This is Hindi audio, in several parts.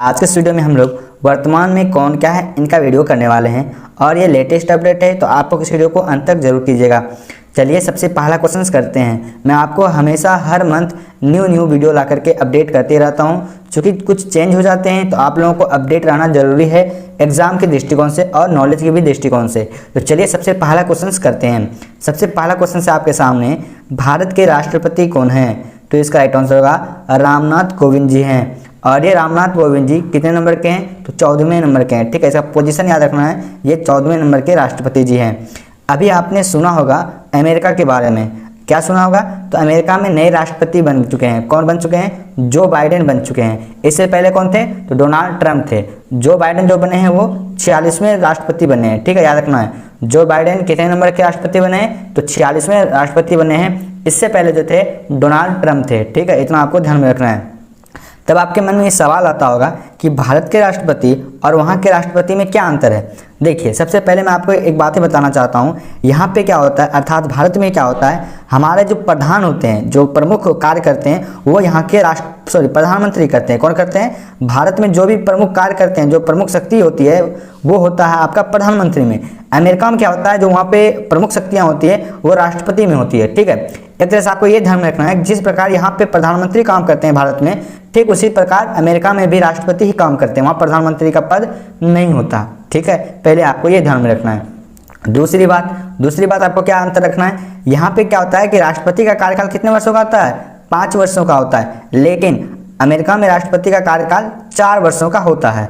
आज के इस वीडियो में हम लोग वर्तमान में कौन क्या है इनका वीडियो करने वाले हैं और ये लेटेस्ट अपडेट है, तो आप लोग इस वीडियो को अंत तक जरूर कीजिएगा। चलिए सबसे पहला क्वेश्चन करते हैं। मैं आपको हमेशा हर मंथ न्यू वीडियो ला करके अपडेट करते रहता हूं, क्योंकि कुछ चेंज हो जाते हैं तो आप लोगों को अपडेट रहना जरूरी है एग्जाम के दृष्टिकोण से और नॉलेज के भी दृष्टिकोण से। तो चलिए सबसे पहला क्वेश्चन करते हैं। सबसे पहला क्वेश्चन से आपके सामने, भारत के राष्ट्रपति कौन हैं? तो इसका राइट आंसर होगा रामनाथ कोविंद जी हैं। और ये रामनाथ कोविंद जी कितने नंबर के हैं? तो 14वें नंबर के हैं। ठीक है, इसका पोजीशन याद रखना है, ये 14वें नंबर के राष्ट्रपति जी हैं। अभी आपने सुना होगा अमेरिका के बारे में, क्या सुना होगा? तो अमेरिका में नए राष्ट्रपति बन चुके हैं। कौन बन चुके हैं? जो बाइडेन बन चुके हैं। इससे पहले कौन थे? तो डोनाल्ड ट्रंप थे। जो बाइडेन जो बने हैं वो 46वें राष्ट्रपति बने हैं। ठीक है, याद रखना है, जो बाइडेन कितने नंबर के राष्ट्रपति बने हैं? तो 46वें राष्ट्रपति बने हैं। इससे पहले जो थे डोनाल्ड ट्रंप थे। ठीक है, इतना आपको ध्यान में रखना है। तब आपके मन में ये सवाल आता होगा कि भारत के राष्ट्रपति और वहाँ के राष्ट्रपति में क्या अंतर है। देखिए, सबसे पहले मैं आपको एक बात बताना चाहता हूँ। यहाँ पे क्या होता है, अर्थात भारत में क्या होता है, हमारे जो प्रधान होते हैं, जो प्रमुख कार्य करते हैं, वो यहाँ के प्रधानमंत्री करते हैं। कौन करते हैं? भारत में जो भी प्रमुख कार्य करते हैं, जो प्रमुख शक्ति होती है, वो होता है आपका प्रधानमंत्री में। अमेरिका में क्या होता है, जो वहाँ पे प्रमुख शक्तियाँ होती है वो राष्ट्रपति में होती है। ठीक है, एक तरह से आपको ये ध्यान में रखना है, जिस प्रकार यहाँ पे प्रधानमंत्री काम करते हैं भारत में, ठीक उसी प्रकार अमेरिका में भी राष्ट्रपति ही काम करते हैं, वहाँ प्रधानमंत्री का पद नहीं होता। ठीक है, पहले आपको ये ध्यान में रखना है। दूसरी बात आपको क्या अंतर रखना है, यहाँ पे क्या होता है कि राष्ट्रपति का कार्यकाल कितने वर्षों का होता है? 5 वर्षों का होता है, लेकिन अमेरिका में राष्ट्रपति का कार्यकाल 4 वर्षों का होता है।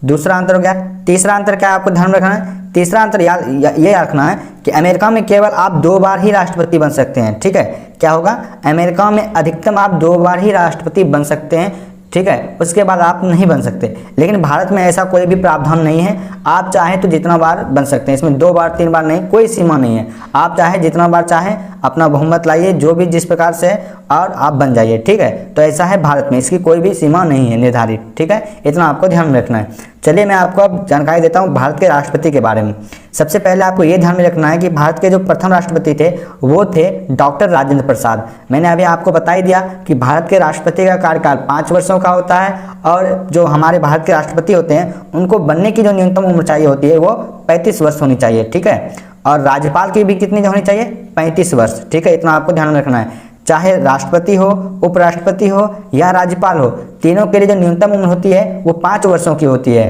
दूसरा अंतर हो गया। तीसरा अंतर क्या आपको ध्यान रखना है? तीसरा अंतर ये रखना है कि अमेरिका में केवल आप 2 बार ही राष्ट्रपति बन सकते हैं। ठीक है, क्या होगा? अमेरिका में अधिकतम आप 2 बार ही राष्ट्रपति बन सकते हैं। ठीक है, उसके बाद आप नहीं बन सकते। लेकिन भारत में ऐसा कोई भी प्रावधान नहीं है, आप चाहें तो जितना बार बन सकते हैं। इसमें 2 बार 3 बार नहीं, कोई सीमा नहीं है। आप चाहे जितना बार चाहें अपना बहुमत लाइए, जो भी जिस प्रकार से, और आप बन जाइए। ठीक है, तो ऐसा है भारत में, इसकी कोई भी सीमा नहीं है निर्धारित। ठीक है, इतना आपको ध्यान में रखना है। चलिए मैं आपको अब जानकारी देता हूँ भारत के राष्ट्रपति के बारे में। सबसे पहले आपको ये ध्यान में रखना है कि भारत के जो प्रथम राष्ट्रपति थे वो थे डॉक्टर राजेंद्र प्रसाद। मैंने अभी आपको बता ही दिया कि भारत के राष्ट्रपति का कार्यकाल 5 वर्षों का होता है, और जो हमारे भारत के राष्ट्रपति होते हैं उनको बनने की जो न्यूनतम उम्र चाहिए होती है वो 35 वर्ष होनी चाहिए। ठीक है, और राज्यपाल की भी कितनी होनी चाहिए? 35 वर्ष। ठीक है, इतना आपको ध्यान में रखना है। चाहे राष्ट्रपति हो, उपराष्ट्रपति हो या राज्यपाल हो, तीनों के लिए जो न्यूनतम उम्र होती है वो 5 वर्षों की होती है।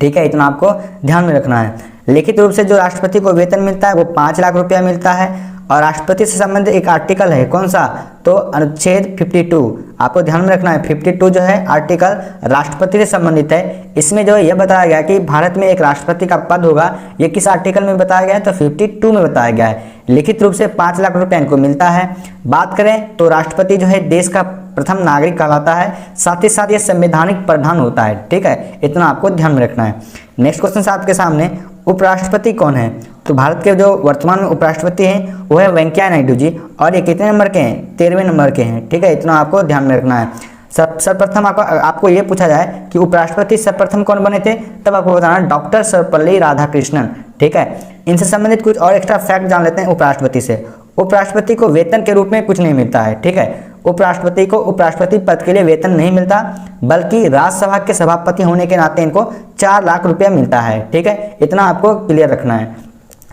ठीक है, इतना आपको ध्यान में रखना है। लिखित रूप से जो राष्ट्रपति को वेतन मिलता है वो 5 लाख रुपया मिलता है। और राष्ट्रपति से संबंधित एक आर्टिकल है, कौन सा? तो अनुच्छेद 52। आपको ध्यान में रखना है, 52 जो है आर्टिकल राष्ट्रपति से संबंधित है। इसमें जो यह बताया गया कि भारत में एक राष्ट्रपति का पद होगा, ये किस आर्टिकल में बताया गया है? तो 52 में बताया गया है। लिखित रूप से 5 लाख रुपया इनको मिलता है। बात करें तो राष्ट्रपति जो है देश का प्रथम नागरिक कहलाता है, साथ ही साथ ये संवैधानिक प्रधान होता है। ठीक है, इतना आपको ध्यान में रखना है। नेक्स्ट क्वेश्चन आपके सामने, उपराष्ट्रपति कौन है? तो भारत के जो वर्तमान में उपराष्ट्रपति हैं वो है वेंकैया नायडू जी, और ये कितने नंबर के हैं? 13वें नंबर के हैं। ठीक है, इतना आपको ध्यान में रखना है। सर्वप्रथम आपको ये पूछा जाए कि उपराष्ट्रपति सर्वप्रथम कौन बने थे, तब आपको बताना डॉक्टर सर्वपल्ली राधाकृष्णन। ठीक है, इनसे संबंधित कुछ और एक्स्ट्रा फैक्ट जान लेते हैं उपराष्ट्रपति से। उपराष्ट्रपति को वेतन के रूप में कुछ नहीं मिलता है। ठीक है, उपराष्ट्रपति को उपराष्ट्रपति पद के लिए वेतन नहीं मिलता, बल्कि राज्यसभा के सभापति होने के नाते इनको 4 लाख रुपया मिलता है। ठीक है, इतना आपको क्लियर रखना है।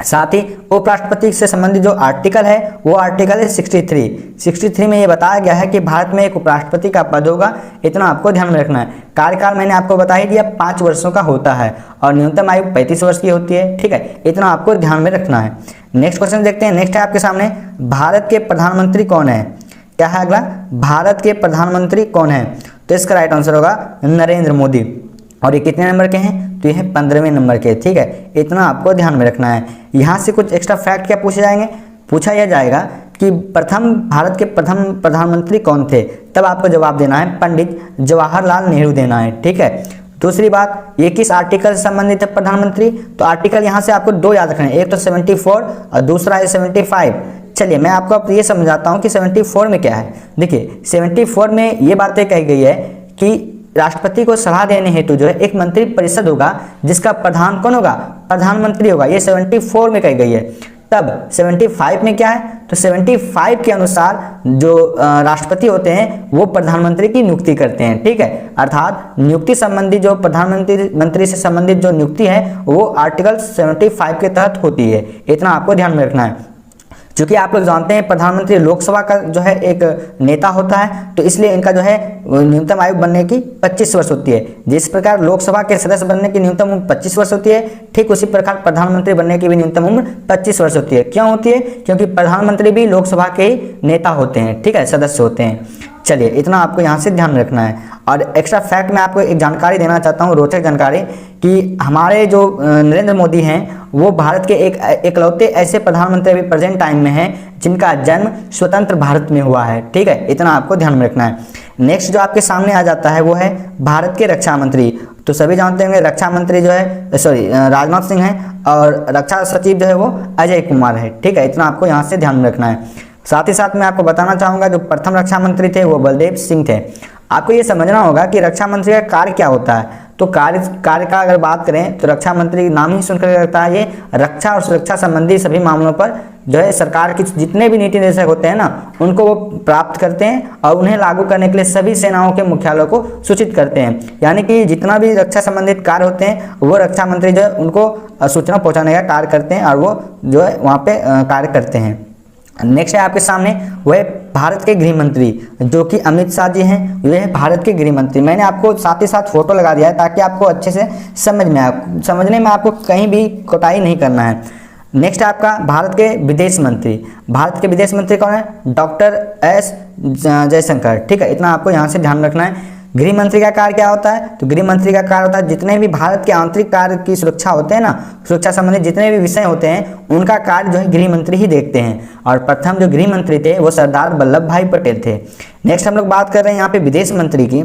साथ ही उपराष्ट्रपति से संबंधित जो आर्टिकल है वो आर्टिकल है 63 में ये बताया गया है कि भारत में एक उपराष्ट्रपति का पद होगा। इतना आपको ध्यान में रखना है। कार्यकाल मैंने आपको बता ही दिया 5 वर्षों का होता है, और न्यूनतम आयु 35 वर्ष की होती है। ठीक है, इतना आपको ध्यान में रखना है। नेक्स्ट क्वेश्चन देखते हैं। नेक्स्ट है आपके सामने, भारत के प्रधानमंत्री कौन है? क्या है अगला? भारत के प्रधानमंत्री कौन है? तो इसका राइट आंसर होगा नरेंद्र मोदी। और ये कितने नंबर के हैं? तो ये 15वें नंबर के। ठीक है, इतना आपको ध्यान में रखना है। यहाँ से कुछ एक्स्ट्रा फैक्ट क्या पूछे जाएंगे? पूछा यह जाएगा कि भारत के प्रथम प्रधानमंत्री कौन थे, तब आपको जवाब देना है पंडित जवाहरलाल नेहरू देना है। ठीक है, दूसरी बात, ये किस आर्टिकल से संबंधित है प्रधानमंत्री? तो आर्टिकल यहाँ से आपको 2 याद रखना है, एक तो 74 और दूसरा है 75। चलिए मैं आपको अब ये समझाता हूँ कि 74 में क्या है। देखिए 74 में ये बातें कही गई है कि राष्ट्रपति को सलाह देने हेतु जो है एक मंत्री परिषद होगा, जिसका प्रधान कौन होगा? प्रधानमंत्री होगा। ये 74 में कही गई है। तब 75 में क्या है? तो 75 के अनुसार जो राष्ट्रपति होते हैं वो प्रधानमंत्री की नियुक्ति करते हैं। ठीक है, अर्थात नियुक्ति संबंधी जो प्रधानमंत्री से संबंधित जो नियुक्ति है वो आर्टिकल 75 के तहत होती है। इतना आपको ध्यान में रखना है। क्योंकि आप लोग जानते हैं प्रधानमंत्री लोकसभा का जो है एक नेता होता है, तो इसलिए इनका जो है न्यूनतम आयु बनने की 25 वर्ष होती है। जिस प्रकार लोकसभा के सदस्य बनने की न्यूनतम उम्र 25 वर्ष होती है, ठीक उसी प्रकार प्रधानमंत्री बनने की भी न्यूनतम उम्र 25 वर्ष होती है। क्यों होती है? क्योंकि प्रधानमंत्री भी लोकसभा के ही नेता होते हैं, ठीक है, सदस्य होते हैं। चलिए, इतना आपको यहाँ से ध्यान रखना है। और एक्स्ट्रा फैक्ट मैं आपको एक जानकारी देना चाहता हूँ, रोचक जानकारी, कि हमारे जो नरेंद्र मोदी हैं वो भारत के एक इकलौते ऐसे प्रधानमंत्री अभी प्रेजेंट टाइम में हैं जिनका जन्म स्वतंत्र भारत में हुआ है। ठीक है, इतना आपको ध्यान में रखना है। नेक्स्ट जो आपके सामने आ जाता है वो है भारत के रक्षा मंत्री। तो सभी जानते होंगे रक्षा मंत्री जो है राजनाथ सिंह हैं, और रक्षा सचिव जो है वो अजय कुमार है। ठीक है, इतना आपको यहाँ से ध्यान में रखना है। साथ ही साथ मैं आपको बताना चाहूँगा जो प्रथम रक्षा मंत्री थे वो बलदेव सिंह थे। आपको ये समझना होगा कि रक्षा मंत्री का कार्य क्या होता है। तो कार्य का अगर बात करें तो रक्षा मंत्री नाम ही सुनकर लगता है ये रक्षा और सुरक्षा संबंधी सभी मामलों पर जो है सरकार की जितने भी नीति निर्देशक होते हैं ना उनको वो प्राप्त करते हैं और उन्हें लागू करने के लिए सभी सेनाओं के मुख्यालयों को सूचित करते हैं। यानी कि जितना भी रक्षा संबंधित कार्य होते हैं वो रक्षा मंत्री जो है उनको सूचना पहुँचाने का कार्य करते हैं और वो जो है वहाँ पे कार्य करते हैं। नेक्स्ट है आपके सामने वह भारत के गृह मंत्री जो कि अमित शाह जी हैं, वे हैं भारत के गृह मंत्री। मैंने आपको साथ ही साथ फोटो लगा दिया है ताकि आपको अच्छे से समझने में आपको कहीं भी कोताही नहीं करना है। नेक्स्ट आपका भारत के विदेश मंत्री। भारत के विदेश मंत्री कौन है? Doctor S Jaishankar. ठीक है, इतना आपको यहाँ से ध्यान रखना है। गृह मंत्री का कार्य क्या होता है? तो गृह मंत्री का कार्य होता है जितने भी भारत के आंतरिक कार्य की सुरक्षा होते हैं ना, सुरक्षा संबंधित जितने भी विषय होते हैं उनका कार्य जो है गृह मंत्री ही देखते हैं। और प्रथम जो गृह मंत्री थे वो सरदार वल्लभ भाई पटेल थे। नेक्स्ट हम लोग बात कर रहे हैं यहाँ पे विदेश मंत्री की।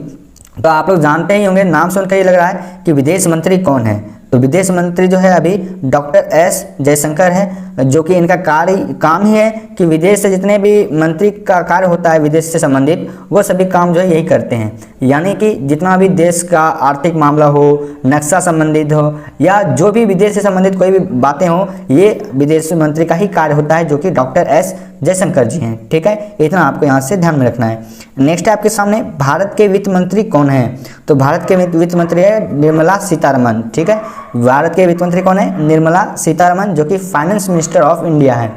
तो आप लोग जानते ही होंगे, नाम सुनकर ये लग रहा है कि विदेश मंत्री कौन है। तो विदेश मंत्री जो है अभी डॉक्टर एस जयशंकर है, जो कि इनका काम ही है कि विदेश से जितने भी मंत्री का कार्य होता है विदेश से संबंधित वो सभी काम जो है यही करते हैं। यानी कि जितना भी देश का आर्थिक मामला हो, नक्शा संबंधित हो या जो भी विदेश से संबंधित कोई भी बातें हो, ये विदेश मंत्री का ही कार्य होता है जो कि डॉक्टर एस जयशंकर जी हैं। ठीक है, इतना आपको यहाँ से ध्यान में रखना है। नेक्स्ट आपके सामने भारत के वित्त मंत्री कौन है? तो भारत के वित्त मंत्री है निर्मला सीतारमन। ठीक है, भारत के वित्त मंत्री कौन है? निर्मला सीतारमन, जो कि फाइनेंस मिनिस्टर ऑफ इंडिया है।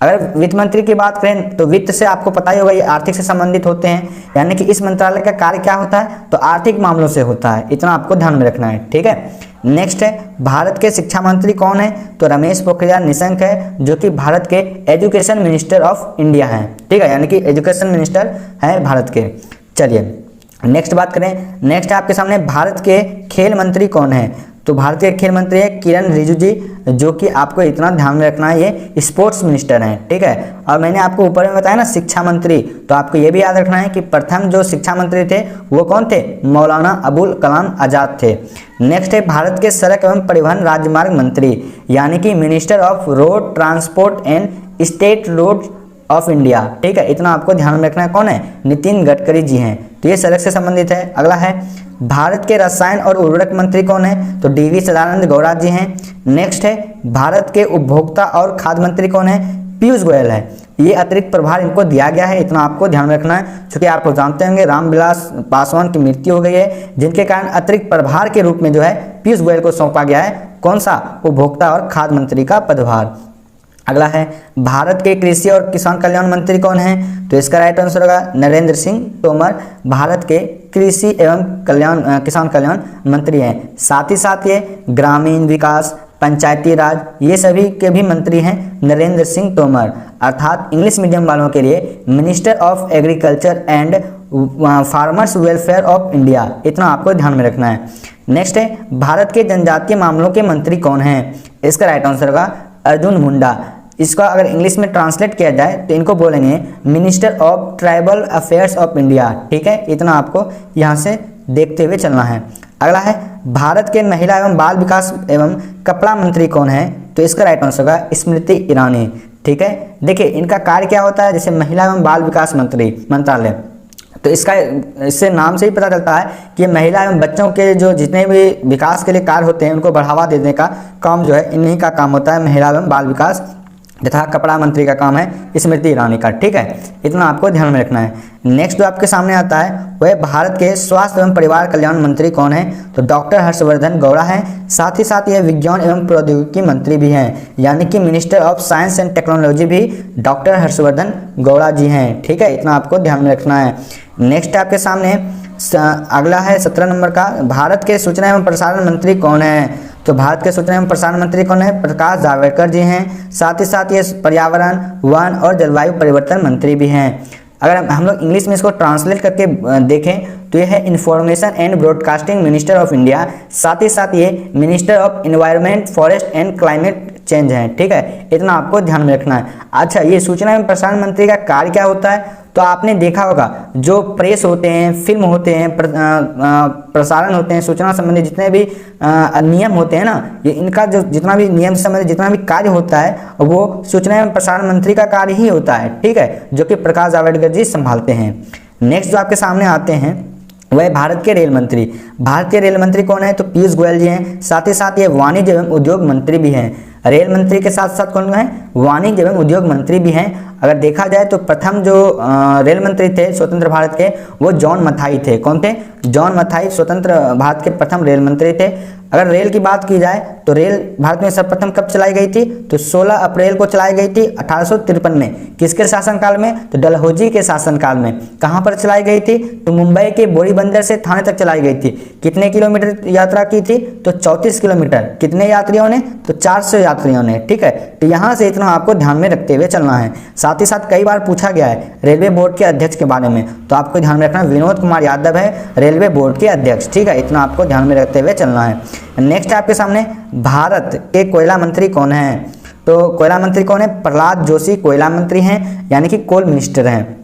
अगर वित्त मंत्री की बात करें तो वित्त से आपको पता ही होगा ये आर्थिक से संबंधित होते हैं। यानी कि इस मंत्रालय का कार्य क्या होता है? तो आर्थिक मामलों से होता है। इतना आपको ध्यान में रखना है। ठीक है, नेक्स्ट है भारत के शिक्षा मंत्री कौन है? तो रमेश पोखरियाल निशंक है, जो कि भारत के एजुकेशन मिनिस्टर ऑफ इंडिया है। ठीक है, यानी कि एजुकेशन मिनिस्टर है भारत के। चलिए नेक्स्ट बात करें। नेक्स्ट आपके सामने भारत के खेल मंत्री कौन है? तो भारत के खेल मंत्री है किरण रिजिजू जी, जो कि आपको इतना ध्यान में रखना है ये स्पोर्ट्स मिनिस्टर हैं। ठीक है, और मैंने आपको ऊपर में बताया ना शिक्षा मंत्री, तो आपको ये भी याद रखना है कि प्रथम जो शिक्षा मंत्री थे वो कौन थे? मौलाना अबुल कलाम आज़ाद थे। नेक्स्ट है भारत के सड़क एवं परिवहन राजमार्ग मंत्री, यानी कि minister of road transport and state road of India. ठीक है, इतना आपको ध्यान में रखना है। कौन है? नितिन गडकरी जी हैं। तो ये सड़क से संबंधित है। अगला है भारत के रसायन और उर्वरक मंत्री कौन है? तो डीवी सदानंद गौड़ा जी हैं। नेक्स्ट है भारत के उपभोक्ता और खाद्य मंत्री कौन है? पीयूष गोयल है। ये अतिरिक्त प्रभार इनको दिया गया है, इतना आपको ध्यान रखना है। क्योंकि आप लोग जानते होंगे रामविलास पासवान की मृत्यु हो गई है, जिनके कारण अतिरिक्त प्रभार के रूप में जो है पीयूष गोयल को सौंपा गया है कौन सा? उपभोक्ता और खाद्य मंत्री का पदभार। अगला है भारत के कृषि और किसान कल्याण मंत्री कौन है? तो इसका राइट आंसर होगा नरेंद्र सिंह तोमर, भारत के कृषि एवं किसान कल्याण मंत्री हैं। साथ ही साथ ये ग्रामीण विकास, पंचायती राज, ये सभी के भी मंत्री हैं नरेंद्र सिंह तोमर। अर्थात इंग्लिश मीडियम वालों के लिए minister of agriculture and farmers welfare of India. इतना आपको ध्यान में रखना है। नेक्स्ट है भारत के जनजातीय मामलों के मंत्री कौन हैं? इसका राइट आंसर होगा अर्जुन मुंडा। इसका अगर इंग्लिश में ट्रांसलेट किया जाए तो इनको बोलेंगे minister of tribal affairs of India. ठीक है, इतना आपको यहाँ से देखते हुए चलना है। अगला है भारत के महिला एवं बाल विकास एवं कपड़ा मंत्री कौन है? तो इसका राइट आंसर होगा स्मृति ईरानी। ठीक है, देखिए इनका कार्य क्या होता है, जैसे महिला एवं बाल विकास मंत्रालय, तो इससे नाम से ही पता चलता है कि महिला एवं बच्चों के जो जितने भी विकास के लिए कार्य होते हैं उनको बढ़ावा देने का काम जो है इन्हीं का काम होता है, महिला एवं बाल विकास तथा कपड़ा मंत्री का काम है स्मृति ईरानी का। ठीक है, इतना आपको ध्यान में रखना है। नेक्स्ट जो आपके सामने आता है वह भारत के स्वास्थ्य एवं परिवार कल्याण मंत्री कौन है, तो डॉक्टर हर्षवर्धन गौड़ा है। साथ ही साथ ये विज्ञान एवं प्रौद्योगिकी मंत्री भी हैं, यानी कि minister of science and technology भी डॉक्टर हर्षवर्धन गौड़ा जी हैं। ठीक है, इतना आपको ध्यान में रखना है। नेक्स्ट आपके सामने अगला है 17 नंबर का, भारत के सूचना एवं प्रसारण मंत्री कौन है, तो भारत के सूचना एवं प्रसारण मंत्री कौन है, प्रकाश जावड़ेकर जी हैं। साथ ही साथ ये पर्यावरण, वन और जलवायु परिवर्तन मंत्री भी हैं। अगर हम लोग इंग्लिश में इसको ट्रांसलेट करके देखें तो यह है information and broadcasting minister of India. साथ ही साथ ये minister of environment, forest and climate change है। ठीक है, इतना आपको ध्यान में रखना है। अच्छा, ये सूचना एवं प्रसारण मंत्री का कार्य क्या होता है, तो आपने देखा होगा जो प्रेस होते हैं, फिल्म होते हैं, प्रसारण होते हैं, सूचना संबंधी जितने भी नियम होते हैं ना, ये इनका जो जितना भी नियम से संबंधित जितना भी कार्य होता है वो सूचना एवं प्रसारण मंत्री का कार्य ही होता है। ठीक है, जो कि प्रकाश जावड़ेकर जी संभालते हैं। नेक्स्ट जो आपके सामने आते हैं वह भारत के रेल मंत्री। भारत के रेल मंत्री कौन है, तो पीयूष गोयल जी हैं। साथ ही साथ ये वाणिज्य एवं उद्योग मंत्री भी हैं। रेल मंत्री के साथ साथ कौन है, वाणिज्य एवं उद्योग मंत्री भी हैं। अगर देखा जाए तो प्रथम जो रेल मंत्री थे स्वतंत्र भारत के वो जॉन मथाई थे। कौन थे, जॉन मथाई स्वतंत्र भारत के प्रथम रेल मंत्री थे। अगर रेल की बात की जाए तो रेल भारत में सर्वप्रथम कब चलाई गई थी, तो 16 अप्रैल को चलाई गई थी 1853 में। किसके शासनकाल में, तो डलहौजी के शासनकाल में। कहाँ पर चलाई गई थी, तो मुंबई के बोरीबंदर से थाने तक चलाई गई थी। कितने किलोमीटर यात्रा की थी, तो 34 किलोमीटर। कितने यात्रियों ने, तो 400 यात्रियों ने। ठीक है, तो यहाँ से इतना आपको ध्यान में रखते हुए चलना है। साथ ही साथ कई बार पूछा गया है रेलवे बोर्ड के अध्यक्ष के बारे में, तो आपको ध्यान में रखना विनोद कुमार यादव है रेलवे बोर्ड के अध्यक्ष। ठीक है, इतना आपको ध्यान में रखते हुए चलना है। नेक्स्ट आपके सामने भारत के कोयला मंत्री कौन है, तो कोयला मंत्री कौन है, प्रहलाद जोशी कोयला मंत्री हैं, यानी कि कोल मिनिस्टर हैं।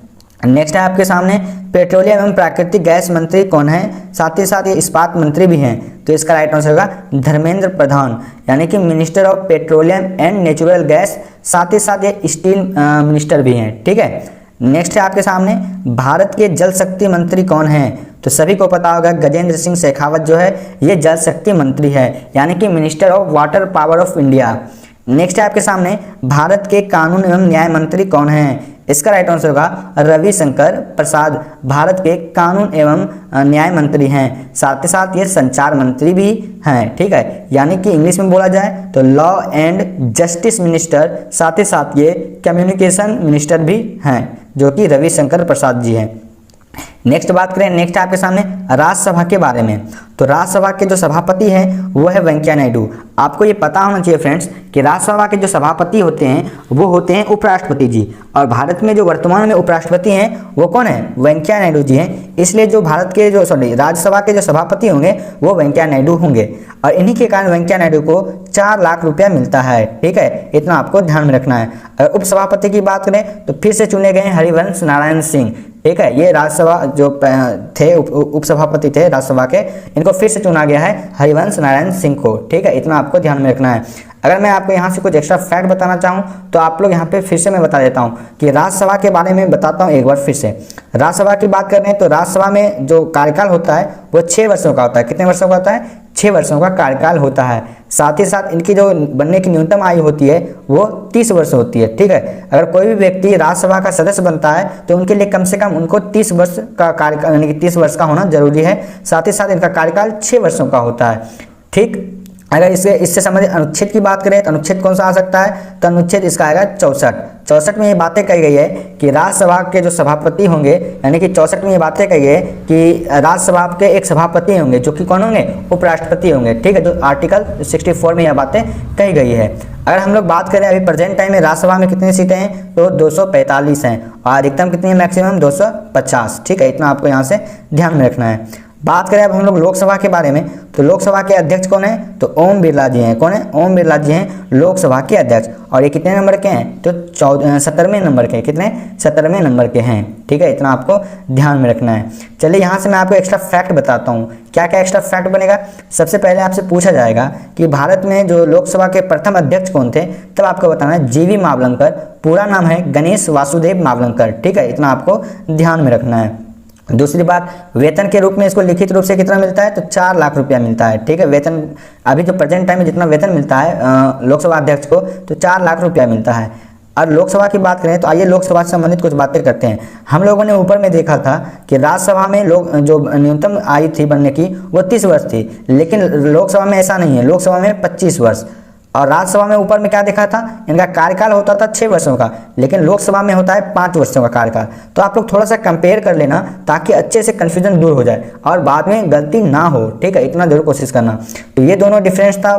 नेक्स्ट है आपके सामने पेट्रोलियम एवं प्राकृतिक गैस मंत्री कौन है, साथ ही साथ ये इस्पात मंत्री भी हैं, तो इसका राइट आंसर होगा धर्मेंद्र प्रधान, यानी कि minister of petroleum and natural gas. साथ ही साथ ये स्टील मिनिस्टर भी हैं। ठीक है, नेक्स्ट है आपके सामने भारत के जल शक्ति मंत्री कौन है, तो सभी को पता होगा गजेंद्र सिंह शेखावत जो है ये जल शक्ति मंत्री है, यानी कि minister of water power of India. Next है आपके सामने भारत के कानून एवं न्याय मंत्री कौन है, इसका राइट आंसर होगा रविशंकर प्रसाद, भारत के कानून एवं न्याय मंत्री हैं। साथ ही साथ ये संचार मंत्री भी हैं। ठीक है, यानी कि इंग्लिश में बोला जाए तो लॉ एंड जस्टिस मिनिस्टर। साथ ही साथ ये कम्युनिकेशन मिनिस्टर भी हैं, जो कि रविशंकर प्रसाद जी हैं। नेक्स्ट बात करें, नेक्स्ट आपके सामने राज्यसभा के बारे में, तो राज्यसभा के जो सभापति हैं वो है वेंकैया नायडू। आपको ये पता होना चाहिए फ्रेंड्स कि राज्यसभा के जो सभापति होते हैं वो होते हैं उपराष्ट्रपति जी, और भारत में जो वर्तमान में उपराष्ट्रपति हैं वो कौन है, वेंकैया नायडू जी हैं। इसलिए जो भारत के जो राज्यसभा के जो सभापति होंगे वो वेंकैया नायडू होंगे, और इन्हीं के कारण वेंकैया नायडू को 4 लाख रुपया मिलता है। ठीक है, इतना आपको ध्यान में रखना है। अगर उपसभापति की बात करें तो फिर से चुने गए हरिवंश नारायण सिंह। ठीक है, ये राज्यसभा जो थे उपसभापति थे राज्यसभा के, इनको फिर से चुना गया है हरिवंश नारायण सिंह को। ठीक है, इतना आपको ध्यान में रखना है। अगर मैं आपको यहाँ से कुछ एक्स्ट्रा फैक्ट बताना चाहूँ तो आप लोग यहाँ पे फिर से मैं बता देता हूँ कि राज्यसभा के बारे में बताता हूँ एक बार फिर से। राज्यसभा की बात कर रहे हैं तो राज्यसभा में जो कार्यकाल होता है वो 6 वर्षों का होता है। कितने वर्षों का होता है, 6 वर्षों का कार्यकाल होता है। साथ ही साथ इनकी जो बनने की न्यूनतम आयु होती है वो 30 वर्ष होती है। ठीक है, अगर कोई भी व्यक्ति राज्यसभा का सदस्य बनता है तो उनके लिए कम से कम उनको 30 वर्ष का कार्यकाल यानी कि 30 वर्ष का होना जरूरी है। साथ ही साथ इनका कार्यकाल 6 वर्षों का होता है। ठीक, अगर इससे संबंधित अनुच्छेद की बात करें तो अनुच्छेद कौन सा आ सकता है, तो अनुच्छेद इसका आएगा 64 में ये बातें कही गई है कि राज्यसभा के जो सभापति होंगे, यानी कि 64 में ये बातें कही है कि राज्यसभा के एक सभापति होंगे जो कि कौन होंगे, उपराष्ट्रपति होंगे। ठीक है, जो आर्टिकल 64 में यह बातें कही गई है। अगर हम लोग बात करें अभी प्रेजेंट टाइम में राज्यसभा में कितनी सीटें हैं, तो 245 हैं, और अधिकतम कितनी है, मैक्सिमम 250। ठीक है, इतना आपको यहाँ से ध्यान में रखना है। बात करें अब हम लोग लोकसभा के बारे में, तो लोकसभा के अध्यक्ष कौन है, तो ओम बिरला जी हैं। कौन है, ओम बिरला जी हैं लोकसभा के अध्यक्ष, और ये कितने नंबर के हैं, तो 17वें नंबर के। कितने, 17वें नंबर के हैं। ठीक है, इतना आपको ध्यान में रखना है। चलिए यहाँ से मैं आपको एक्स्ट्रा फैक्ट बताता हूँ। क्या क्या एक्स्ट्रा फैक्ट बनेगा, सबसे पहले आपसे पूछा जाएगा कि भारत में जो लोकसभा के प्रथम अध्यक्ष कौन थे, तब आपको बताना है जीवी मावलंकर। पूरा नाम है गणेश वासुदेव मावलंकर। ठीक है, इतना आपको ध्यान में रखना है। दूसरी बात, वेतन के रूप में इसको लिखित रूप से कितना मिलता है, तो 4 लाख रुपया मिलता है। ठीक है, वेतन अभी जो प्रेजेंट टाइम में जितना वेतन मिलता है लोकसभा अध्यक्ष को, तो 4 लाख रुपया मिलता है। और लोकसभा की बात करें तो आइए लोकसभा से संबंधित कुछ बातें करते हैं। हम लोगों ने ऊपर में देखा था कि राज्यसभा में लोग जो न्यूनतम आयु थी बनने की वो 30 वर्ष थी, लेकिन लोकसभा में ऐसा नहीं है, लोकसभा में 25 वर्ष। और राज्यसभा में ऊपर में क्या देखा था, इनका कार्यकाल होता था 6 वर्षों का, लेकिन लोकसभा में होता है 5 वर्षों का कार्यकाल। तो आप लोग थोड़ा सा कंपेयर कर लेना ताकि अच्छे से कन्फ्यूजन दूर हो जाए और बाद में गलती ना हो, ठीक है, इतना जरूर कोशिश करना। तो ये दोनों डिफरेंस था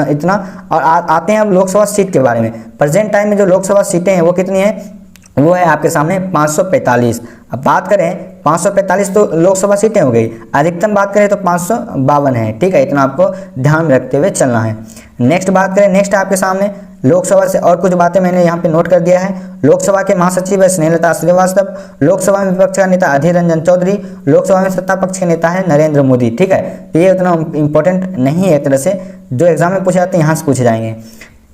इतना। और आते हैं अब लोकसभा सीट के बारे में। प्रेजेंट टाइम में जो लोकसभा सीटें हैं वो कितनी है, वो है आपके सामने 545। अब बात करें 545 तो लोकसभा सीटें हो गई, अधिकतम बात करें तो 552 है, ठीक है, इतना आपको ध्यान में रखते हुए चलना है। नेक्स्ट बात करें, नेक्स्ट आपके सामने लोकसभा से और कुछ बातें मैंने यहाँ पे नोट कर दिया है। लोकसभा के महासचिव है स्नेहलता श्रीवास्तव, लोकसभा में विपक्ष का नेता अधीर रंजन चौधरी, लोकसभा में सत्ता पक्ष के नेता है नरेंद्र मोदी, ठीक है। तो ये उतना इंपॉर्टेंट नहीं है, एक तरह से जो एग्जाम में पूछे जाते हैं यहाँ से पूछे जाएंगे।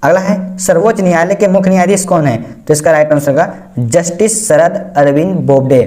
अगला है सर्वोच्च न्यायालय के मुख्य न्यायाधीश कौन है, तो इसका राइट आंसर होगा जस्टिस शरद अरविंद बोबडे,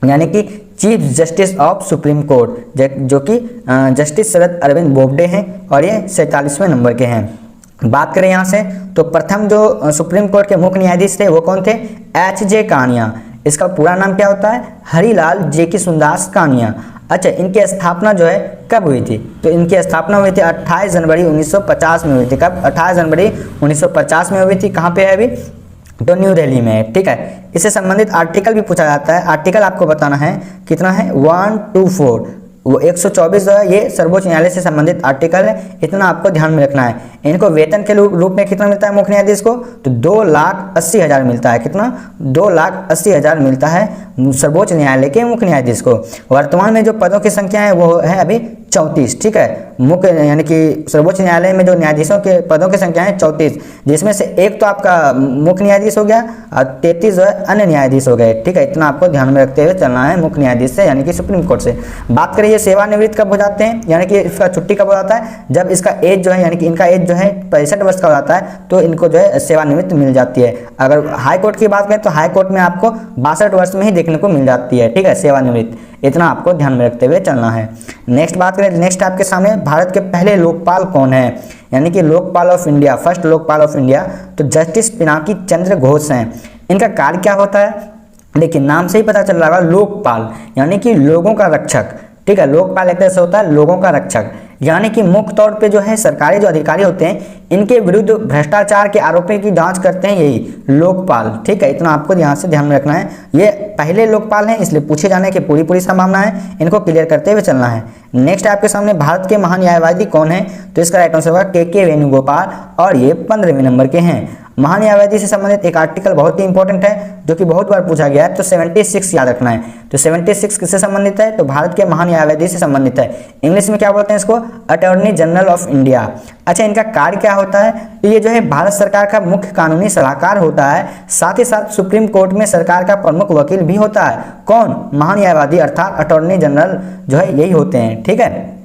यानी कि chief justice of supreme court, जो कि जस्टिस शरद अरविंद बोबडे हैं और ये 47वें नंबर के हैं। बात करें यहाँ से तो प्रथम जो सुप्रीम कोर्ट के मुख्य न्यायाधीश थे वो कौन थे, एच.जे. कानिया। इसका पूरा नाम क्या होता है, हरिलाल जे.के. सुंदास कानिया। अच्छा, इनकी स्थापना जो है कब हुई थी, तो इनकी स्थापना हुई थी 28 जनवरी 1950 में हुई थी। कब, 28 जनवरी 1950 में हुई थी। कहाँ पे है अभी, तो न्यू दिल्ली में है, ठीक है। इससे संबंधित आर्टिकल भी पूछा जाता है, आर्टिकल आपको बताना है कितना है, 124, वो 124 जो है ये सर्वोच्च न्यायालय से संबंधित आर्टिकल है, इतना आपको ध्यान में रखना है। इनको वेतन के रूप में कितना मिलता है मुख्य न्यायाधीश को, तो 2,80,000 मिलता है। कितना, 2,80,000 मिलता है सर्वोच्च न्यायालय के मुख्य न्यायाधीश को। वर्तमान में जो पदों की संख्या है वो है अभी 34, ठीक है। मुख्य यानी कि सर्वोच्च न्यायालय में जो न्यायाधीशों के पदों की संख्या है 34, जिसमें से एक तो आपका मुख्य न्यायाधीश हो गया और 33 जो है अन्य न्यायाधीश हो गए, ठीक है। इतना आपको ध्यान में रखते हुए चलना है मुख्य न्यायाधीश से, यानी कि सुप्रीम कोर्ट से। बात करें ये सेवानिवृत्त कब हो जाते हैं, यानी कि इसका छुट्टी कब हो जाता है, जब इसका एज जो है यानी कि इनका एज जो है 65 वर्ष का हो जाता है, तो इनको जो है सेवानिवृत्त मिल जाती है। अगर हाई कोर्ट की बात करें तो हाई कोर्ट में आपको 62 वर्ष में ही देखने को मिल जाती है, ठीक है, सेवानिवृत्त। इतना आपको ध्यान में रखते हुए चलना है। नेक्स्ट बात करें, नेक्स्ट आपके सामने भारत के पहले लोकपाल कौन है, यानी कि Lokpal of India, first Lokpal of India, तो जस्टिस पिनाकी चंद्र घोष हैं। इनका कार्य क्या होता है, देखिए नाम से ही पता चल रहा है, लोकपाल यानी कि लोगों का रक्षक, ठीक है। लोकपाल एक तरह से होता है लोगों का रक्षक, यानी कि मुख्य तौर पे जो है सरकारी जो अधिकारी होते हैं इनके विरुद्ध भ्रष्टाचार के आरोपों की जांच करते हैं यही लोकपाल, ठीक है। इतना आपको यहाँ से ध्यान में रखना है। ये पहले लोकपाल हैं इसलिए पूछे जाने की पूरी संभावना है, इनको क्लियर करते हुए चलना है। नेक्स्ट आपके सामने भारत के महान न्यायवादी कौन है, तो इसका राइट आंसर होगा के वेणुगोपाल और ये 15वें नंबर के हैं। महान न्यायवादी से संबंधित एक आर्टिकल बहुत ही इंपॉर्टेंट है जो कि बहुत बार पूछा गया है, तो 76 याद रखना है। तो 76 किससे संबंधित है, तो भारत के महान न्यायवादी से संबंधित है। इंग्लिश में क्या बोलते हैं इसको, अटॉर्नी जनरल ऑफ इंडिया। अच्छा, इनका कार्य क्या होता है, तो ये जो है भारत सरकार का मुख्य कानूनी सलाहकार होता है, साथ ही साथ सुप्रीम कोर्ट में सरकार का प्रमुख वकील भी होता है। कौन, महान न्यायवादी अर्थात अटॉर्नी जनरल जो है यही होते हैं, ठीक है।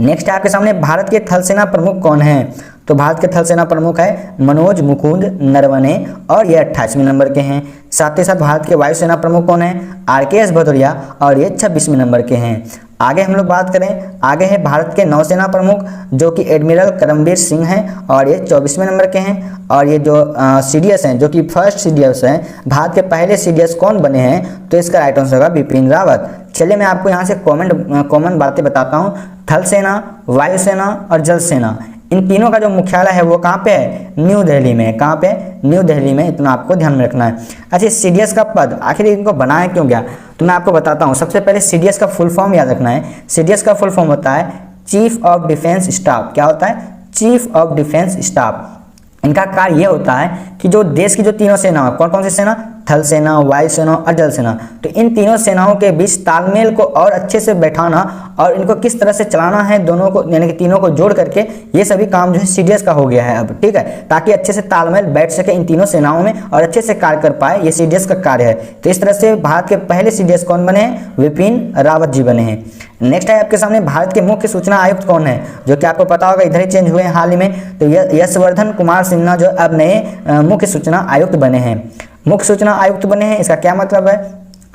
नेक्स्ट आपके सामने भारत के थल सेना प्रमुख कौन है, तो भारत के थल सेना प्रमुख है मनोज मुकुंद नरवणे और ये 28वें नंबर के हैं। साथ ही साथ भारत के वायुसेना प्रमुख कौन है, आर.के.एस. भदौरिया और ये 26वें नंबर के हैं। आगे हम लोग बात करें, आगे है भारत के नौसेना प्रमुख जो कि एडमिरल करमबीर सिंह हैं और ये 24वें नंबर के हैं। और ये जो CDS हैं जो कि फर्स्ट CDS हैं, भारत के पहले CDS कौन बने हैं, तो इसका राइट आंसर होगा बिपिन रावत। चलिए मैं आपको यहाँ से कॉमन बातें बताता हूँ। थल सेना, वायुसेना और जल सेना, इन तीनों का जो मुख्यालय है वो कहाँ पे है, न्यू दिल्ली में। कहाँ पे, न्यू दिल्ली में, इतना आपको ध्यान में रखना है। अच्छा, CDS का पद आखिर इनको बनाया क्यों गया, तो मैं आपको बताता हूँ। सबसे पहले CDS का फुल फॉर्म याद रखना है। CDS का फुल फॉर्म होता है चीफ ऑफ डिफेंस स्टाफ। क्या होता है, चीफ ऑफ डिफेंस स्टाफ। इनका कार्य ये होता है कि जो देश की जो तीनों सेना, कौन कौन सी सेना, थल सेना, वायु सेना और जल सेना, तो इन तीनों सेनाओं के बीच तालमेल को और अच्छे से बैठाना और इनको किस तरह से चलाना है दोनों को, यानी कि तीनों को जोड़ करके, ये सभी काम जो है CDS का हो गया है अब, ठीक है, ताकि अच्छे से तालमेल बैठ सके इन तीनों सेनाओं में और अच्छे से कार्य कर पाए, ये CDS का कार्य है। तो इस तरह से भारत के पहले CDS कौन बने हैं, बिपिन रावत जी बने हैं। नेक्स्ट है आपके सामने भारत के मुख्य सूचना आयुक्त कौन है, जो कि आपको पता होगा इधर ही चेंज हुए हैं हाल ही में, तो यशवर्धन कुमार सिन्हा जो अब नए मुख्य सूचना आयुक्त बने हैं। मुख्य सूचना आयुक्त बने हैं, इसका क्या मतलब है,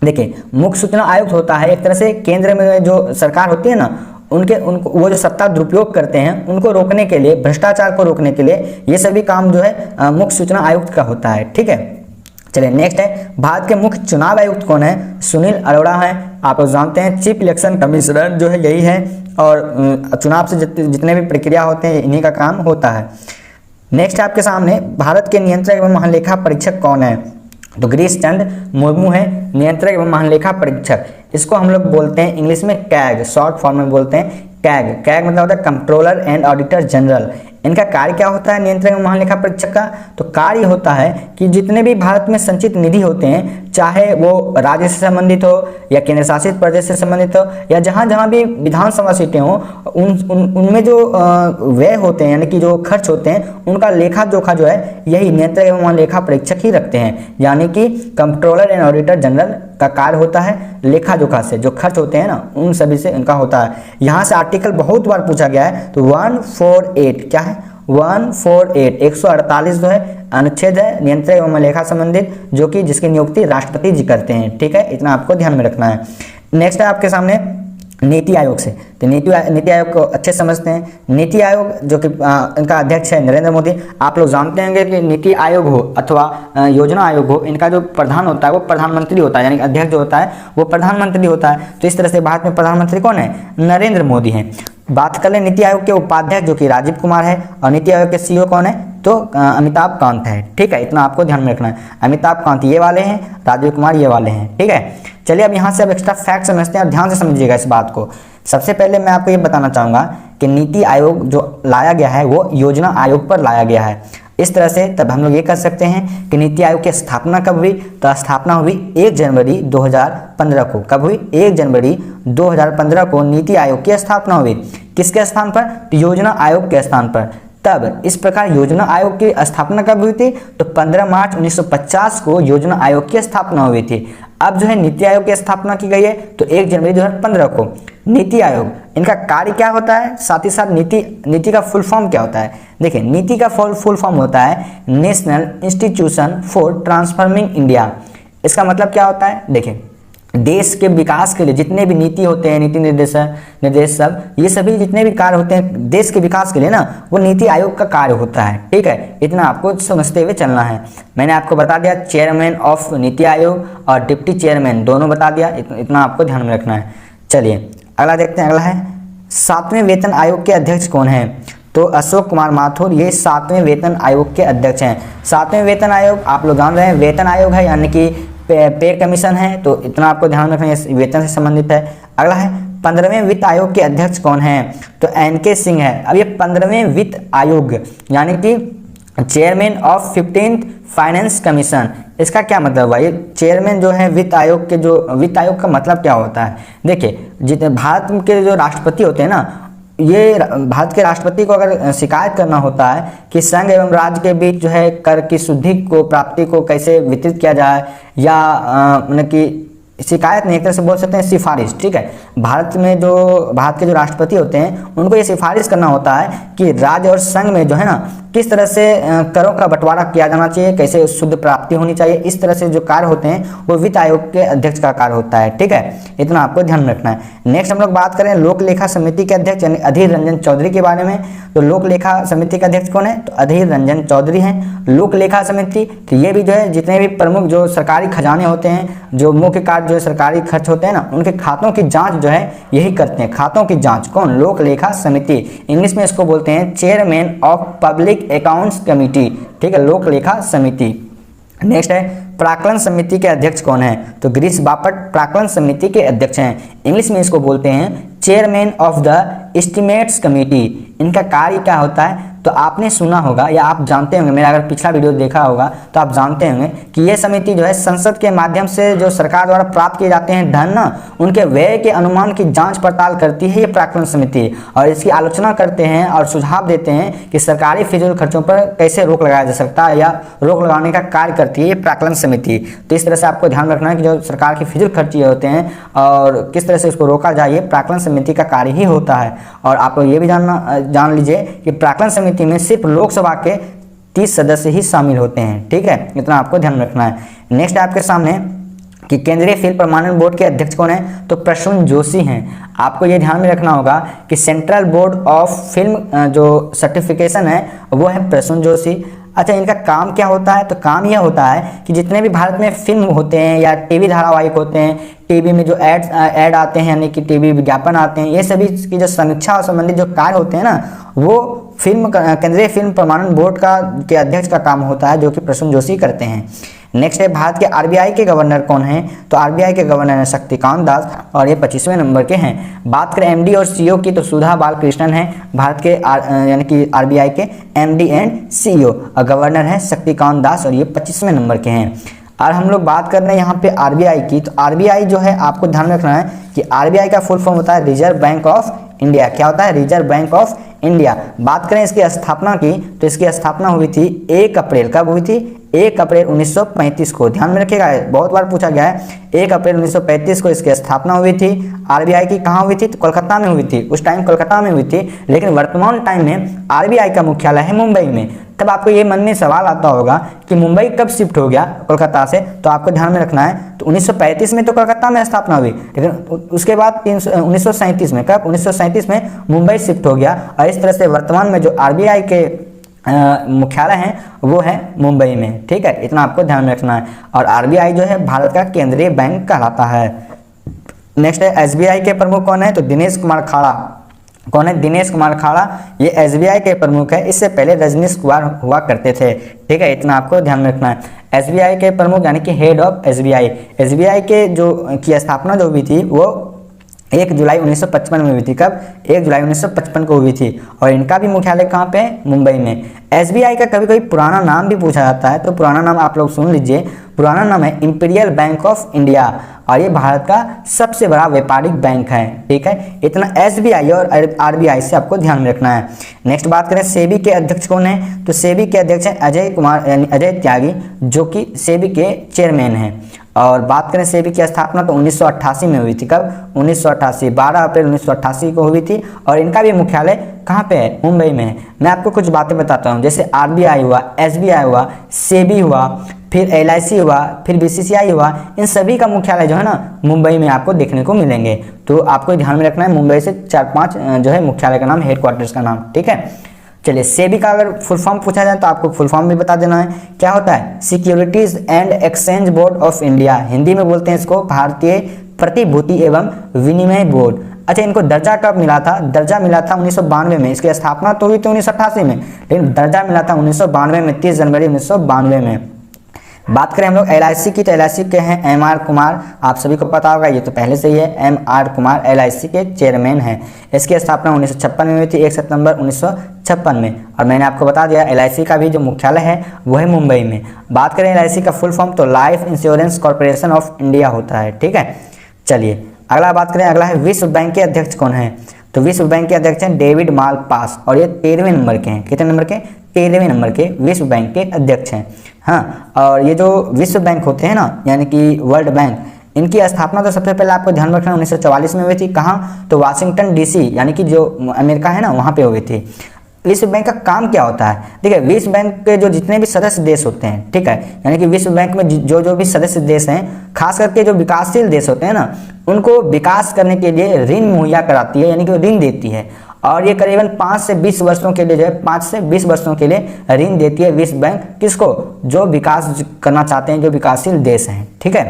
देखिए मुख्य सूचना आयुक्त होता है एक तरह से केंद्र में जो सरकार होती है ना, उनके उनको वो जो सत्ता दुरुपयोग करते हैं उनको रोकने के लिए, भ्रष्टाचार को रोकने के लिए ये सभी काम जो है मुख्य सूचना आयुक्त का होता है। ठीक है, चलिए नेक्स्ट है, भारत के मुख्य चुनाव आयुक्त कौन है? सुनील अरोड़ा हैं। आप लोग जानते हैं चीफ इलेक्शन कमिश्नर जो है यही है, और चुनाव से जितने भी प्रक्रिया होते हैं इन्हीं का काम होता है। नेक्स्ट आपके सामने, भारत के नियंत्रक एवं महालेखा परीक्षक कौन है? तो गिरीश चंद्र मुर्मू है नियंत्रक एवं महालेखा परीक्षक। इसको हम लोग बोलते हैं इंग्लिश में कैग, शॉर्ट फॉर्म में बोलते हैं कैग। कैग मतलब होता है कंट्रोलर एंड ऑडिटर जनरल। इनका कार्य क्या होता है नियंत्रक एवं महालेखा परीक्षक का? तो कार्य होता है कि जितने भी भारत में संचित निधि होते हैं, चाहे वो राज्य से संबंधित हो या केंद्र शासित प्रदेश से संबंधित हो या जहाँ जहाँ भी विधानसभा सीटें हो, उनमें जो व्यय होते हैं यानी कि जो खर्च होते हैं उनका लेखा जोखा जो है यही नियंत्रक एवं महालेखा परीक्षक ही रखते हैं। यानी कि कंट्रोलर एंड ऑडिटर जनरल का कार्य होता है लेखा जोखा से जो खर्च होते हैं ना उन सभी से इनका होता है। यहाँ से आर्टिकल बहुत बार पूछा गया है, तो 148 क्या है? 148 148 जो है अनुच्छेद है नियंत्रक एवं महालेखा संबंधित, जो कि जिसकी नियुक्ति राष्ट्रपति जी करते हैं। ठीक है, इतना आपको ध्यान में रखना है। नेक्स्ट है आपके सामने नीति आयोग से, तो नीति आयोग को अच्छे समझते हैं। नीति आयोग जो कि इनका अध्यक्ष है नरेंद्र मोदी। आप लोग जानते होंगे कि नीति आयोग हो अथवा योजना आयोग हो, इनका जो प्रधान होता है वो प्रधानमंत्री होता है, यानी अध्यक्ष जो होता है वो प्रधानमंत्री होता है। तो इस तरह से भारत में प्रधानमंत्री कौन है? नरेंद्र मोदी हैं। बात कर ले नीति आयोग के उपाध्यक्ष जो कि राजीव कुमार है, और नीति आयोग के सीईओ कौन है? तो अमिताभ कांत है। ठीक है, इतना आपको ध्यान में रखना है। अमिताभ कांत ये वाले हैं, राजीव कुमार ये वाले हैं। ठीक है, चलिए अब यहाँ से अब एक्स्ट्रा फैक्ट समझते हैं और ध्यान से समझिएगा इस बात को। सबसे पहले मैं आपको ये बताना चाहूँगा कि नीति आयोग जो लाया गया है वो योजना आयोग पर लाया गया है। इस तरह से तब हम लोग ये कर सकते हैं कि नीति आयोग की स्थापना कब हुई? तो स्थापना हुई 1 जनवरी 2015 को। कब हुई? 1 जनवरी 2015 को नीति आयोग की स्थापना हुई। किसके स्थान पर? तो योजना आयोग के स्थान पर। तब इस प्रकार योजना आयोग की स्थापना कब हुई थी? तो 15 मार्च 1950 को योजना आयोग की स्थापना हुई थी। अब जो है नीति आयोग की स्थापना की गई है तो 1 जनवरी 2015 को। नीति आयोग इनका कार्य क्या होता है, साथ ही साथ नीति का फुल फॉर्म क्या होता है? देखिए, नीति का फुल फॉर्म होता है national institution for transforming India. इसका मतलब क्या होता है? देखिए, देश के विकास के लिए जितने भी नीति होते हैं, नीति निर्देश सब ये सभी जितने भी कार्य होते हैं देश के विकास के लिए ना, वो नीति आयोग का कार्य होता है। ठीक है, इतना आपको समझते हुए चलना है। मैंने आपको बता दिया चेयरमैन ऑफ नीति आयोग और डिप्टी चेयरमैन दोनों बता दिया, इतना आपको ध्यान में रखना है। चलिए अगला देखते हैं। अगला है 7वें वेतन आयोग के अध्यक्ष कौन है? तो अशोक कुमार माथुर ये 7वें वेतन आयोग के अध्यक्ष हैं। 7वें वेतन आयोग आप लोग जान रहे हैं वेतन आयोग है, यानी कि पे कमीशन है, तो इतना आपको ध्यान रखना है, वेतन से संबंधित है। अगला है 15वें वित्त आयोग के अध्यक्ष कौन है? तो NK सिंह है। अब ये 15वें वित्त आयोग यानी कि chairman of 15th finance commission, इसका क्या मतलब हुआ? ये चेयरमैन जो है वित्त आयोग के, जो वित्त आयोग का मतलब क्या होता है? देखिए, जितने भारत के जो राष्ट्रपति होते हैं ना, ये भारत के राष्ट्रपति को अगर शिकायत करना होता है कि संघ एवं राज्य के बीच जो है कर की शुद्धि को प्राप्ति को कैसे वितरित किया जाए, या मतलब कि शिकायत नहीं, एक तरह से बोल सकते हैं सिफारिश। ठीक है, भारत के जो राष्ट्रपति होते हैं उनको ये सिफारिश करना होता है कि राज्य और संघ में जो है ना किस तरह से करों का बंटवारा किया जाना चाहिए, कैसे शुद्ध प्राप्ति होनी चाहिए। इस तरह से जो कार्य होते हैं वो वित्त आयोग के अध्यक्ष का कार्य होता है। ठीक है, इतना आपको ध्यान में रखना है। नेक्स्ट हम लोग बात करें लोक लेखा समिति के अध्यक्ष यानी अधीर रंजन चौधरी के बारे में। तो लोक लेखा समिति के अध्यक्ष कौन है? तो अधीर रंजन चौधरी हैं। लोक लेखा समिति, तो ये भी जो है जितने भी प्रमुख जो सरकारी खजाने होते हैं, जो मुख्य कार्य जो सरकारी खर्च होते हैं ना, उनके खातों की जांच जो है यही करते हैं। खातों की जांच कौन? लोक लेखा समिति। इंग्लिश में इसको बोलते हैं chairman of public accounts committee. ठीक है, लोक लेखा समिति। नेक्स्ट है प्राक्कलन समिति के अध्यक्ष कौन है? तो गिरीश बापट प्राक्कलन समिति के अध्यक्ष हैं। इंग्लिश में इसको बोलते हैं chairman of the estimates committee. इनका कार्य क्या होता है? तो आपने सुना होगा या आप जानते होंगे, मेरा अगर पिछला वीडियो देखा होगा तो आप जानते होंगे कि ये समिति जो है संसद के माध्यम से जो सरकार द्वारा प्राप्त किए जाते हैं धन ना, उनके व्यय के अनुमान की जांच पड़ताल करती है ये प्राक्कलन समिति, और इसकी आलोचना करते हैं और सुझाव देते हैं कि सरकारी फिजूल खर्चों पर कैसे रोक लगाया जा सकता है, या रोक लगाने का कार्य करती है ये प्राक्कलन समिति। तो इस तरह से आपको ध्यान रखना है कि जो सरकार के फिजूल खर्च होते हैं और किस तरह से उसको रोका जाए, ये प्राक्कलन समिति का कार्य ही होता है। और आप लोग ये भी जान लीजिए कि प्राक्कलन समिति में सिर्फ लोकसभा के 30 सदस्य ही शामिल होते हैं। ठीक है, इतना आपको ध्यान रखना है। नेक्स्ट आपके सामने कि केंद्रीय फिल्म प्रमाणन बोर्ड के अध्यक्ष कौन है, तो प्रसून जोशी हैं। आपको ये ध्यान में रखना होगा कि सेंट्रल बोर्ड ऑफ फिल्म जो सर्टिफिकेशन है वो है प्रसून जोशी। अच्छा, इनका काम क्या होता है, तो काम यह होता है कि जितने भी भारत में फिल्म होते हैं या टीवी धारावाहिक होते हैं, टीवी में जो ऐड आते हैं यानी कि टीवी विज्ञापन आते हैं, ये सभी की जो समीक्षा और संबंधित जो कार्य होते हैं ना, वो केंद्रीय फिल्म प्रमाणन बोर्ड के अध्यक्ष का काम होता है, जो कि प्रसून जोशी करते हैं। नेक्स्ट है भारत के आरबीआई के गवर्नर कौन हैं, तो आरबीआई के गवर्नर हैं शक्तिकांत दास और ये 25वें नंबर के हैं। बात करें एमडी और सीईओ की, तो सुधा बालकृष्णन हैं भारत के यानी कि आरबीआई के एमडी एंड सीईओ, और गवर्नर हैं शक्तिकांत दास और ये 25वें नंबर के हैं। और हम लोग बात कर रहे हैं यहाँ पे आरबीआई की, तो आरबीआई जो है आपको ध्यान रखना है कि आरबीआई का फुल फॉर्म होता है रिजर्व बैंक ऑफ इंडिया। क्या होता है, रिजर्व बैंक ऑफ इंडिया। बात करें इसकी स्थापना की, तो इसकी स्थापना हुई थी 1 अप्रैल, कब हुई थी, 1 अप्रैल 1935 को। ध्यान में रखिएगा, बहुत बार पूछा गया है। 1 अप्रैल 1935 को इसकी स्थापना हुई थी। आरबीआई की कहाँ हुई थी, तो कोलकाता में हुई थी, उस टाइम कोलकाता में हुई थी, लेकिन वर्तमान टाइम में आरबीआई का मुख्यालय है मुंबई में। तब आपको ये मन में सवाल आता होगा कि मुंबई कब शिफ्ट हो गया कोलकाता से, तो आपको ध्यान में रखना है, तो 1935 में तो कोलकाता में स्थापना हुई, लेकिन उसके बाद 1937 में, कब, 1937 में मुंबई शिफ्ट हो गया। और इस तरह से वर्तमान में जो आरबीआई के मुख्यालय हैं वो है मुंबई में। ठीक है, इतना आपको ध्यान में रखना है। और आरबीआई जो है भारत का केंद्रीय बैंक कहलाता है। नेक्स्ट है एसबीआई के प्रमुख कौन है, तो दिनेश कुमार खाड़ा। कौन है, दिनेश कुमार खाड़ा, ये एसबीआई के प्रमुख है। इससे पहले रजनीश कुमार हुआ करते थे। ठीक है, इतना आपको ध्यान में रखना है। एसबीआई के प्रमुख यानी कि हेड ऑफ एसबीआई। एसबीआई के जो की स्थापना जो हुई थी वो 1 जुलाई 1955 में हुई थी। कब, 1 जुलाई 1955 को हुई थी। और इनका भी मुख्यालय कहाँ पे है, मुंबई में। एसबीआई का कभी कभी पुराना नाम भी पूछा जाता है, तो पुराना नाम आप लोग सुन लीजिए। पुराना नाम है इंपीरियल बैंक ऑफ इंडिया, और ये भारत का सबसे बड़ा व्यापारिक बैंक है। ठीक है, इतना एसबीआई और आरबीआई से आपको ध्यान में रखना है। नेक्स्ट बात करें सेबी के अध्यक्ष कौन है, तो सेबी के अध्यक्ष हैं अजय कुमार यानी अजय त्यागी, जो कि सेबी के चेयरमैन हैं। और बात करें सेबी की स्थापना तो 1988 में हुई थी। कब, 1988, 12 अप्रैल 1988 को हुई थी। और इनका भी मुख्यालय कहाँ पे है, मुंबई में है। मैं आपको कुछ बातें बताता हूँ, जैसे आरबीआई हुआ, एसबीआई हुआ, सेबी हुआ, फिर एलआईसी हुआ, फिर बीसीसीआई हुआ, इन सभी का मुख्यालय जो है ना मुंबई में आपको देखने को मिलेंगे। तो आपको ध्यान में रखना है, मुंबई से 4-5 जो है मुख्यालय का नाम, हेडक्वार्टर्स का नाम। ठीक है, चलिए सेबी का अगर फुल फॉर्म पूछा जाए तो आपको फुल फॉर्म भी बता देना है। क्या होता है, securities and exchange board of India. Hindi में बोलते हैं इसको भारतीय प्रतिभूति एवं विनिमय बोर्ड। अच्छा, इनको दर्जा कब मिला था, दर्जा मिला था 1992 में। इसकी स्थापना तो हुई थी 1988 में, लेकिन दर्जा मिला था 1992 में, 30 जनवरी 1992 में। बात करें हम लोग एलआईसी की, तो एलआईसी के हैं एमआर कुमार, आप सभी को पता होगा, ये तो पहले से ही है। एमआर कुमार एलआईसी के चेयरमैन हैं। इसकी स्थापना 1956 में हुई थी, 1 सितंबर 1956 में। और मैंने आपको बता दिया एलआईसी का भी जो मुख्यालय है वो है मुंबई में। बात करें एलआईसी का फुल फॉर्म, तो life insurance corporation of India होता है। ठीक है, चलिए अगला बात करें। अगला है विश्व बैंक के अध्यक्ष कौन है, तो विश्व बैंक के अध्यक्ष हैं डेविड मालपास, और ये 13वें नंबर के हैं। कितने नंबर के, 13वें नंबर के विश्व बैंक के अध्यक्ष हैं। हाँ, और ये जो विश्व बैंक होते हैं ना, यानी कि वर्ल्ड बैंक, इनकी स्थापना तो सबसे पहले आपको ध्यान रखना 1944 में हुई थी। कहाँ, तो वाशिंगटन डीसी यानी कि जो अमेरिका है ना, वहाँ पे हुई थी। विश्व बैंक का काम क्या होता है, ठीक है, विश्व बैंक के जो जितने भी सदस्य देश होते हैं, ठीक है, यानी कि विश्व बैंक में जो भी सदस्य देश हैं, खास करके जो विकासशील देश होते हैं ना, उनको विकास करने के लिए ऋण मुहैया कराती है, यानी कि ऋण देती है। और ये करीबन 5 से 20 वर्षों के लिए जो है 5 से 20 वर्षों के लिए ऋण देती है विश्व बैंक। किसको, जो विकास करना चाहते हैं, जो विकासशील देश हैं। ठीक है,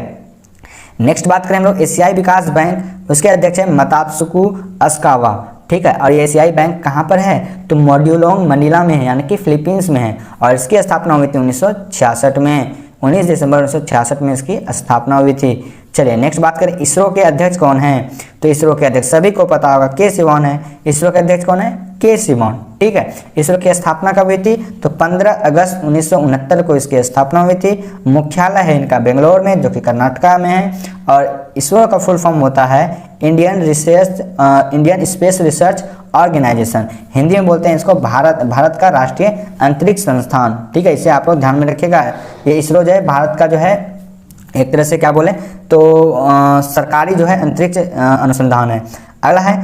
नेक्स्ट बात करें हम लोग एशियाई विकास बैंक, उसके अध्यक्ष है मतात्सुको असाकावा। ठीक है, और ये एशियाई बैंक कहाँ पर है, तो मॉड्यूलोंग मनीला में है, यानी कि फिलीपींस में है। और इसकी स्थापना हुई थी 1966 में, 19 दिसंबर 1966 में इसकी स्थापना हुई थी। चलिए नेक्स्ट बात करें, इसरो के अध्यक्ष कौन हैं, तो इसरो के अध्यक्ष सभी को पता होगा, के सिवान है। इसरो के अध्यक्ष कौन है, के सिवान। ठीक है, इसरो की स्थापना कब हुई थी, तो 15 अगस्त 1969 को इसकी स्थापना हुई थी। मुख्यालय है इनका बेंगलोर में, जो कि कर्नाटका में है। और इसरो का फुल फॉर्म होता है Indian space research organisation. Hindi में बोलते हैं इसको भारत का राष्ट्रीय अंतरिक्ष संस्थान। ठीक है, इसे आप लोग ध्यान में रखिएगा। ये इसरो जो है भारत का जो है एक तरह से क्या बोले तो सरकारी जो है अंतरिक्ष अनुसंधान है। अगला है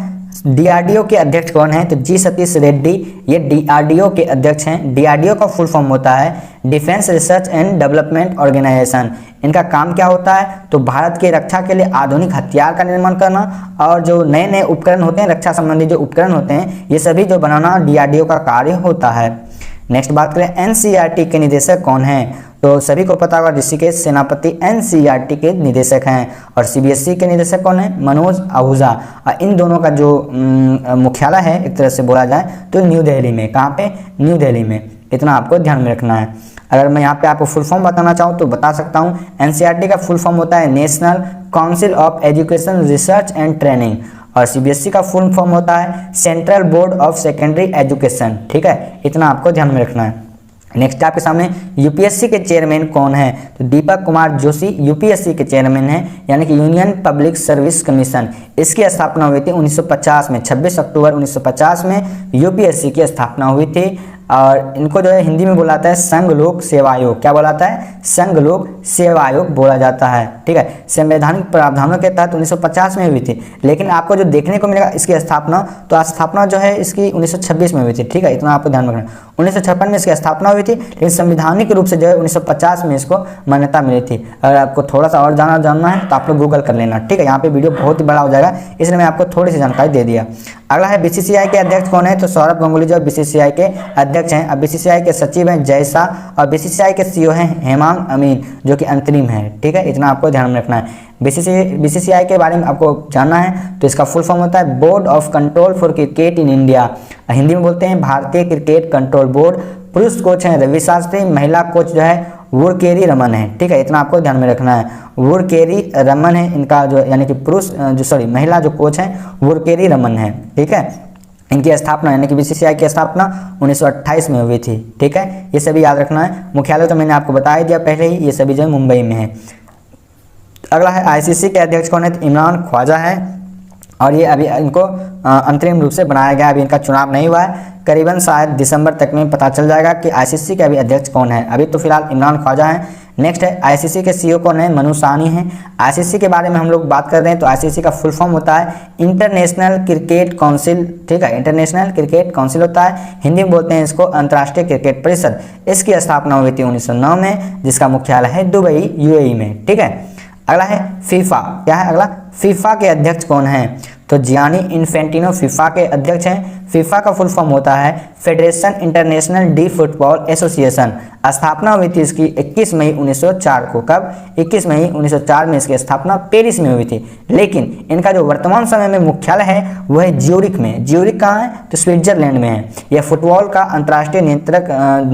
डीआरडीओ के अध्यक्ष कौन हैं? तो जी सतीश रेड्डी, ये डीआरडीओ के अध्यक्ष हैं। डीआरडीओ का फुल फॉर्म होता है defence research and development organisation. इनका काम क्या होता है? तो भारत की रक्षा के लिए आधुनिक हथियार का निर्माण करना और जो नए नए उपकरण होते हैं, रक्षा संबंधी जो उपकरण होते हैं, ये सभी जो बनाना डीआरडीओ का कार्य होता है। नेक्स्ट बात करें, एनसीईआरटी के निदेशक कौन हैं? तो सभी को पता होगा ऋषिकेश सेनापति एनसीईआरटी के निदेशक हैं। और सीबीएसई के निदेशक कौन है? मनोज आहूजा। और इन दोनों का जो मुख्यालय है एक तरह से बोला जाए तो न्यू दिल्ली में। कहाँ पे? न्यू दिल्ली में। इतना आपको ध्यान में रखना है। अगर मैं यहाँ पे आपको फुल फॉर्म बताना चाहूँ तो बता सकता हूँ। एनसीईआरटी का फुल फॉर्म होता है national council of education research and training. और सीबीएसई का फुल फॉर्म होता है central board of secondary education. ठीक है, इतना आपको ध्यान में रखना है। नेक्स्ट आपके सामने यूपीएससी के चेयरमैन कौन है? तो दीपक कुमार जोशी यूपीएससी के चेयरमैन हैं, यानी कि यूनियन पब्लिक सर्विस कमीशन। इसकी स्थापना हुई थी 1950 में। 26 अक्टूबर 1950 में यूपीएससी की स्थापना हुई थी। और इनको जो है हिंदी में बोलाता है संघ लोक सेवा आयोग। क्या बोलाता है? संघ लोक सेवा आयोग बोला जाता है। ठीक है, संवैधानिक प्रावधानों के तहत 1950 में हुई थी, लेकिन आपको जो देखने को मिलेगा इसकी स्थापना, तो स्थापना जो है इसकी 1926 में हुई थी। ठीक है, इतना आपको ध्यान रखना। 1956 में इसकी स्थापना हुई थी, लेकिन संवैधानिक रूप से जो है 1950 में इसको मान्यता मिली थी। अगर आपको थोड़ा सा और जानना है तो आप लोग गूगल कर लेना। ठीक है, यहाँ पे वीडियो बहुत ही बड़ा हो जाएगा, इसलिए मैं आपको थोड़ी सी जानकारी दे दिया। अगला है बीसीसीआई के अध्यक्ष कौन है? तो सौरभ गांगुली जो बीसीसीआई के अध्यक्ष हैं। अब बीसीसीआई के सचिव हैं जय शाह और बीसीसीआई के सीईओ हैं हेमांग अमीन, जो कि अंतरिम है। ठीक है, इतना आपको ध्यान में रखना है। बीसीसीआई के बारे में आपको जानना है तो इसका फुल फॉर्म होता है board of control for cricket in India. Hindi में बोलते हैं भारतीय क्रिकेट कंट्रोल बोर्ड। पुरुष कोच हैं रवि शास्त्री, महिला कोच जो है वुरकेरी रमन है। ठीक है, इतना आपको ध्यान में रखना है। वुरकेरी रमन है इनका जो, यानी कि महिला जो कोच है वुरकेरी रमन है। ठीक है, इनकी स्थापना यानी कि बीसीसीआई की स्थापना 1928 में हुई थी। ठीक है, ये सभी याद रखना है। मुख्यालय तो मैंने आपको बता ही दिया पहले ही, ये सभी जो है मुंबई में है। अगला है आईसीसी के अध्यक्ष कौन है? तो इमरान ख्वाजा है। और ये अभी इनको अंतरिम रूप से बनाया गया, अभी इनका चुनाव नहीं हुआ है। करीबन शायद दिसंबर तक में पता चल जाएगा कि आईसीसी के अभी अध्यक्ष कौन है। अभी तो फिलहाल इमरान ख्वाजा हैं। नेक्स्ट है आईसीसी के सीईओ कौन है? मनु साहनी हैं। आईसीसी के बारे में हम लोग बात कर रहे हैं तो आईसीसी का फुल फॉर्म होता है इंटरनेशनल क्रिकेट काउंसिल। ठीक है, इंटरनेशनल क्रिकेट काउंसिल होता है, हिंदी में बोलते हैं इसको अंतर्राष्ट्रीय क्रिकेट परिषद। इसकी स्थापना हुई थी 1909 में, जिसका मुख्यालय है दुबई यूएई में। ठीक है, अगला है फीफा। क्या है अगला? फीफा के अध्यक्ष कौन हैं? तो जियानी इन्फेंटिनो फीफा के अध्यक्ष हैं। फीफा का फुल फॉर्म होता है federation international D football association. स्थापना हुई थी इसकी 21 मई 1904 को। कब? 21 मई 1904 में इसकी स्थापना पेरिस में हुई थी। लेकिन इनका जो वर्तमान समय में मुख्यालय है वह है ज्यूरिख में। ज्यूरिख कहाँ है? तो स्विट्जरलैंड में है। यह फुटबॉल का अंतर्राष्ट्रीय नियंत्रक